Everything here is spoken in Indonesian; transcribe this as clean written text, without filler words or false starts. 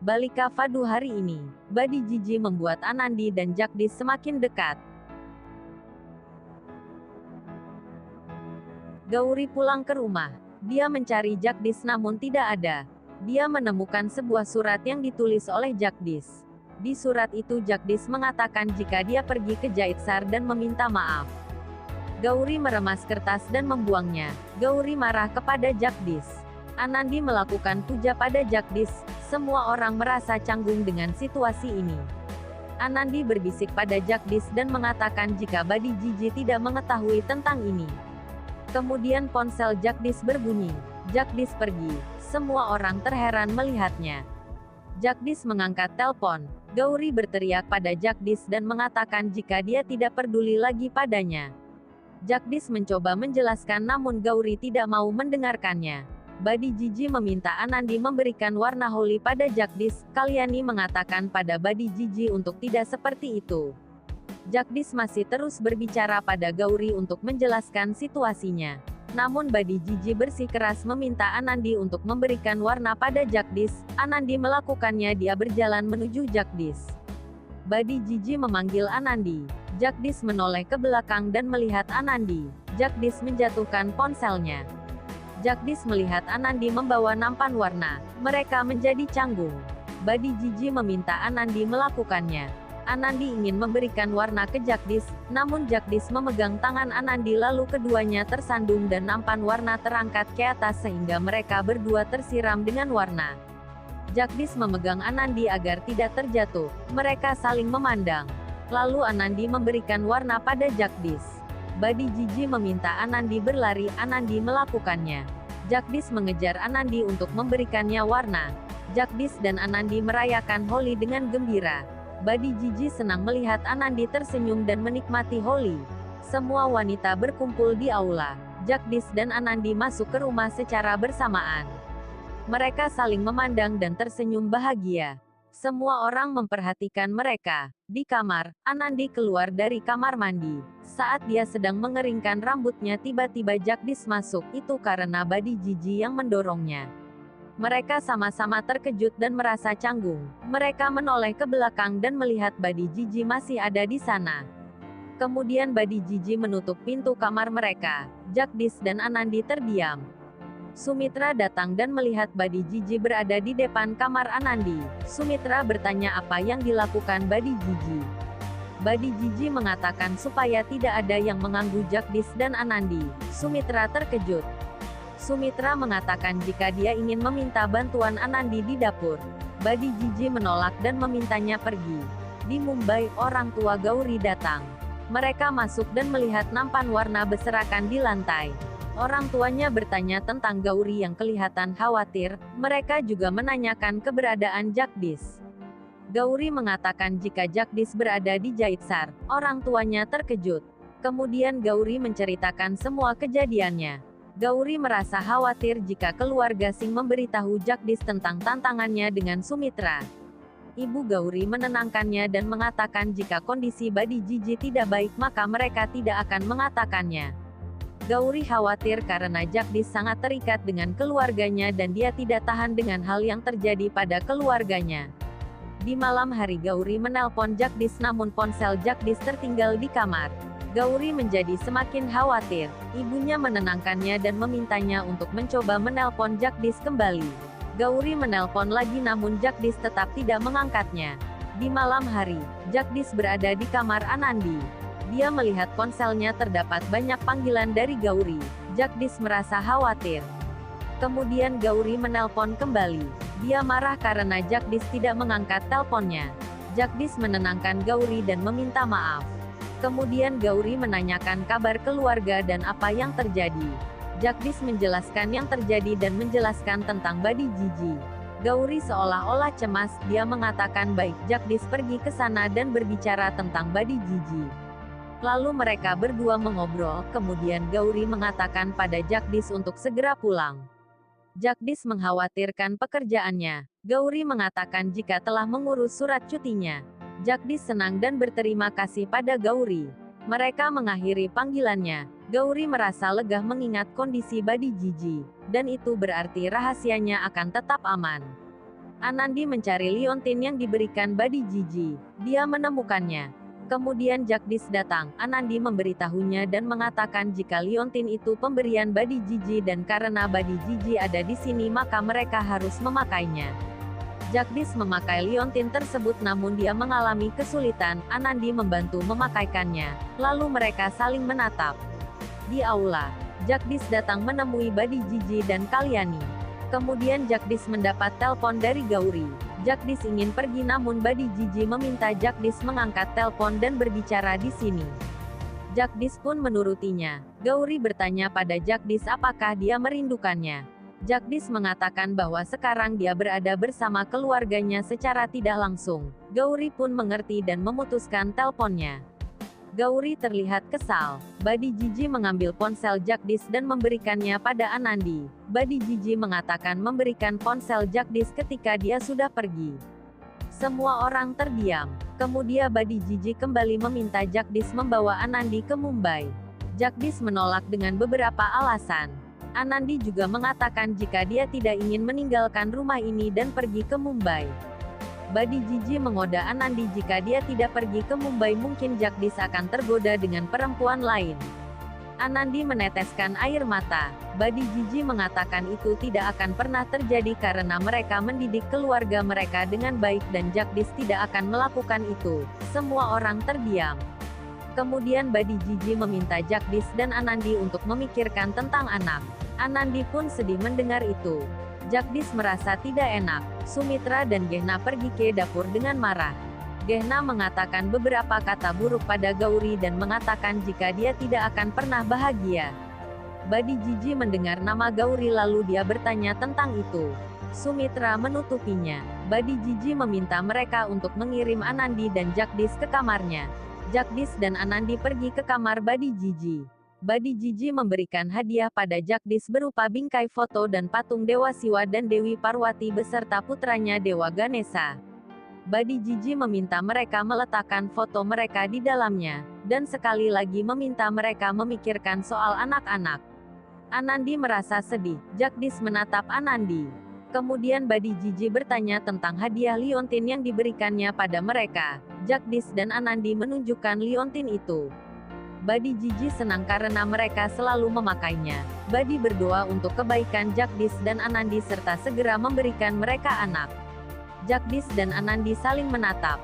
balik Fadu hari ini, Badi Jiji membuat Anandi dan Jagdish semakin dekat. Gauri pulang ke rumah. Dia mencari Jagdish namun tidak ada. Dia menemukan sebuah surat yang ditulis oleh Jagdish. Di surat itu Jagdish mengatakan jika dia pergi ke Jaitsar dan meminta maaf. Gauri meremas kertas dan membuangnya. Gauri marah kepada Jagdish. Anandi melakukan puja pada Jagdish. Semua orang merasa canggung dengan situasi ini. Anandi berbisik pada Jagdish dan mengatakan jika Badi Jiji tidak mengetahui tentang ini. Kemudian ponsel Jagdish berbunyi. Jagdish pergi. Semua orang terheran melihatnya. Jagdish mengangkat telepon. Gauri berteriak pada Jagdish dan mengatakan jika dia tidak peduli lagi padanya. Jagdish mencoba menjelaskan namun Gauri tidak mau mendengarkannya. Badi Jiji meminta Anandi memberikan warna holi pada Jagdish. Kalyani mengatakan pada Badi Jiji untuk tidak seperti itu. Jagdish masih terus berbicara pada Gauri untuk menjelaskan situasinya. Namun Badi Jiji bersikeras meminta Anandi untuk memberikan warna pada Jagdish. Anandi melakukannya. Dia berjalan menuju Jagdish. Badi Jiji memanggil Anandi. Jagdish menoleh ke belakang dan melihat Anandi. Jagdish menjatuhkan ponselnya. Jagdish melihat Anandi membawa nampan warna. Mereka menjadi canggung. Badi Jiji meminta Anandi melakukannya. Anandi ingin memberikan warna ke Jagdish, namun Jagdish memegang tangan Anandi lalu keduanya tersandung dan nampan warna terangkat ke atas sehingga mereka berdua tersiram dengan warna. Jagdish memegang Anandi agar tidak terjatuh. Mereka saling memandang. Lalu Anandi memberikan warna pada Jagdish. Badi Jiji meminta Anandi berlari. Anandi melakukannya. Jagdish mengejar Anandi untuk memberikannya warna. Jagdish dan Anandi merayakan Holi dengan gembira. Badi Jiji senang melihat Anandi tersenyum dan menikmati Holi. Semua wanita berkumpul di aula. Jagdish dan Anandi masuk ke rumah secara bersamaan. Mereka saling memandang dan tersenyum bahagia. Semua orang memperhatikan mereka. Di kamar, Anandi keluar dari kamar mandi. Saat dia sedang mengeringkan rambutnya tiba-tiba Jagdish masuk. Itu karena Badi Jiji yang mendorongnya. Mereka sama-sama terkejut dan merasa canggung. Mereka menoleh ke belakang dan melihat Badi Jiji masih ada di sana. Kemudian Badi Jiji menutup pintu kamar mereka. Jagdish dan Anandi terdiam. Sumitra datang dan melihat Badi Jiji berada di depan kamar Anandi. Sumitra bertanya apa yang dilakukan Badi Jiji. Badi Jiji mengatakan supaya tidak ada yang mengganggu Jagdish dan Anandi. Sumitra terkejut. Sumitra mengatakan jika dia ingin meminta bantuan Anandi di dapur. Badi Jiji menolak dan memintanya pergi. Di Mumbai, orang tua Gauri datang. Mereka masuk dan melihat nampan warna berserakan di lantai. Orang tuanya bertanya tentang Gauri yang kelihatan khawatir. Mereka juga menanyakan keberadaan Jagdish. Gauri mengatakan jika Jagdish berada di Jaitsar. Orang tuanya terkejut. Kemudian Gauri menceritakan semua kejadiannya. Gauri merasa khawatir jika keluarga Singh memberitahu Jagdish tentang tantangannya dengan Sumitra. Ibu Gauri menenangkannya dan mengatakan jika kondisi Badi Jiji tidak baik maka mereka tidak akan mengatakannya. Gauri khawatir karena Jagdish sangat terikat dengan keluarganya dan dia tidak tahan dengan hal yang terjadi pada keluarganya. Di malam hari Gauri menelpon Jagdish namun ponsel Jagdish tertinggal di kamar. Gauri menjadi semakin khawatir. Ibunya menenangkannya dan memintanya untuk mencoba menelpon Jagdish kembali. Gauri menelpon lagi namun Jagdish tetap tidak mengangkatnya. Di malam hari, Jagdish berada di kamar Anandi. Dia melihat ponselnya terdapat banyak panggilan dari Gauri. Jagdish merasa khawatir. Kemudian Gauri menelpon kembali. Dia marah karena Jagdish tidak mengangkat teleponnya. Jagdish menenangkan Gauri dan meminta maaf. Kemudian Gauri menanyakan kabar keluarga dan apa yang terjadi. Jagdish menjelaskan yang terjadi dan menjelaskan tentang Badi Jiji. Gauri seolah-olah cemas. Dia mengatakan baik. Jagdish pergi ke sana dan berbicara tentang Badi Jiji. Lalu mereka berdua mengobrol, kemudian Gauri mengatakan pada Jagdish untuk segera pulang. Jagdish mengkhawatirkan pekerjaannya. Gauri mengatakan jika telah mengurus surat cutinya. Jagdish senang dan berterima kasih pada Gauri. Mereka mengakhiri panggilannya. Gauri merasa lega mengingat kondisi Badi Jiji, dan itu berarti rahasianya akan tetap aman. Anandi mencari liontin yang diberikan Badi Jiji. Dia menemukannya. Kemudian Jagdish datang. Anandi memberitahunya dan mengatakan jika liontin itu pemberian Badi Jiji dan karena Badi Jiji ada di sini maka mereka harus memakainya. Jagdish memakai liontin tersebut namun dia mengalami kesulitan. Anandi membantu memakaikannya. Lalu mereka saling menatap. Di aula, Jagdish datang menemui Badi Jiji dan Kalyani. Kemudian Jagdish mendapat telepon dari Gauri. Jagdish ingin pergi namun Badi Jiji meminta Jagdish mengangkat telepon dan berbicara di sini. Jagdish pun menurutinya. Gauri bertanya pada Jagdish apakah dia merindukannya. Jagdish mengatakan bahwa sekarang dia berada bersama keluarganya secara tidak langsung. Gauri pun mengerti dan memutuskan teleponnya. Gauri terlihat kesal. Badi Jiji mengambil ponsel Jagdish dan memberikannya pada Anandi. Badi Jiji mengatakan memberikan ponsel Jagdish ketika dia sudah pergi. Semua orang terdiam. Kemudian Badi Jiji kembali meminta Jagdish membawa Anandi ke Mumbai. Jagdish menolak dengan beberapa alasan. Anandi juga mengatakan jika dia tidak ingin meninggalkan rumah ini dan pergi ke Mumbai. Badi Jiji menggoda Anandi jika dia tidak pergi ke Mumbai mungkin Jagdish akan tergoda dengan perempuan lain. Anandi meneteskan air mata. Badi Jiji mengatakan itu tidak akan pernah terjadi karena mereka mendidik keluarga mereka dengan baik dan Jagdish tidak akan melakukan itu. Semua orang terdiam. Kemudian Badi Jiji meminta Jagdish dan Anandi untuk memikirkan tentang anak. Anandi pun sedih mendengar itu. Jagdish merasa tidak enak. Sumitra dan Gehna pergi ke dapur dengan marah. Gehna mengatakan beberapa kata buruk pada Gauri dan mengatakan jika dia tidak akan pernah bahagia. Badi Jiji mendengar nama Gauri lalu dia bertanya tentang itu. Sumitra menutupinya. Badi Jiji meminta mereka untuk mengirim Anandi dan Jagdish ke kamarnya. Jagdish dan Anandi pergi ke kamar Badi Jiji. Badi Jiji memberikan hadiah pada Jagdish berupa bingkai foto dan patung Dewa Siwa dan Dewi Parwati beserta putranya Dewa Ganesha. Badi Jiji meminta mereka meletakkan foto mereka di dalamnya, dan sekali lagi meminta mereka memikirkan soal anak-anak. Anandi merasa sedih. Jagdish menatap Anandi. Kemudian Badi Jiji bertanya tentang hadiah liontin yang diberikannya pada mereka. Jagdish dan Anandi menunjukkan liontin itu. Badi Jiji senang karena mereka selalu memakainya. Badi berdoa untuk kebaikan Jagdish dan Anandi serta segera memberikan mereka anak. Jagdish dan Anandi saling menatap.